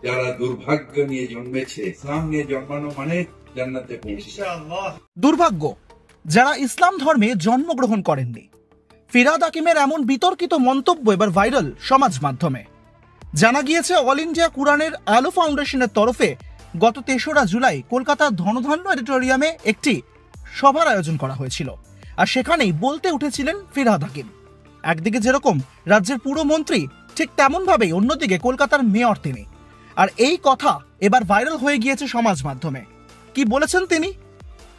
যারা দুর্ভাগ্য নিয়ে জন্মেছে, ইসলাম নিয়ে জন্মানো মানে জান্নাতে পৌঁছে। দুর্ভাগ্য যারা ইসলাম ধর্মে জন্মগ্রহণ করেননি। ফিরহাদ হাকিমের এমন বিতর্কিত মন্তব্য এবার ভাইরাল সমাজ মাধ্যমে। জানা গিয়েছে, অল ইন্ডিয়া কুরআনের আলো ফাউন্ডেশনের তরফে গত ৩রা জুলাই কলকাতার ধনধান্য অডিটোরিয়ামে একটি সভার আয়োজন করা হয়েছিল। আর সেখানেই বলতে উঠেছিলেন ফিরহাদ হাকিম। একদিকে যেরকম রাজ্যের পুরমন্ত্রী, ঠিক তেমনভাবেই অন্যদিকে কলকাতার মেয়র তিনি। আর এই কথা এবার ভাইরাল হয়ে গিয়েছে সমাজ মাধ্যমে। কি বলেছেন তিনি?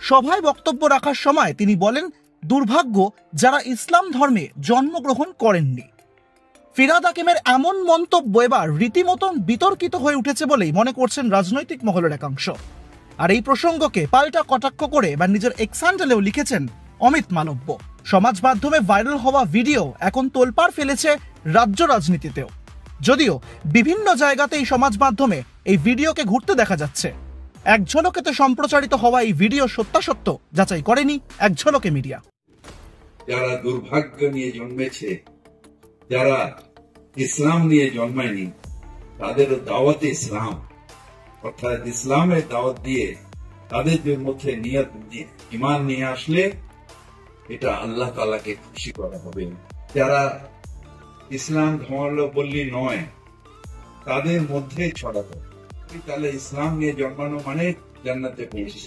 সভায় বক্তব্য রাখার সময় তিনি বলেন, দুর্ভাগ্য যারা ইসলাম ধর্মে জন্মগ্রহণ করেননি। ফিরহাদ হাকিমের এমন মন্তব্য এবার রীতিমতন বিতর্কিত হয়ে উঠেছে বলেই মনে করছেন রাজনৈতিক মহলের একাংশ। আর এই প্রসঙ্গকে পাল্টা কটাক্ষ করে এবার নিজের এক্স হ্যান্ডেলেও লিখেছেন অমিত মালব্য। সমাজ মাধ্যমে ভাইরাল হওয়া ভিডিও এখন তোলপাড় ফেলেছে রাজ্য রাজনীতিতেও। যদিও বিভিন্ন জায়গাতে এই সমাজ মাধ্যমে এই ভিডিওকে ঘুরতে দেখা যাচ্ছে। এক ঝলকেতে সম্প্রচারিত হওয়া এই ভিডিও সত্যাসত্য যাচাই করেনি এক ঝলকে মিডিয়া। যারা দুর্ভাগ্য নিয়ে জন্মেছে, যারা ইসলাম নিয়ে জন্মায়নি, তাদের দাওয়াতে ইসলাম, অর্থাৎ ইসলামের দাওয়াত দিয়ে তাদের মধ্যে নিয়ত ঈমান নিয়ে আসলে এটা আল্লাহ তাআলাকে খুশি করা হবে। যারা ইসলাম ধর্মাবলম্বী নয়, তাদের মধ্যে ছড়াতো, তাহলে ইসলাম নিয়ে জন্মানো মানে জান্নাতে পৌঁছে।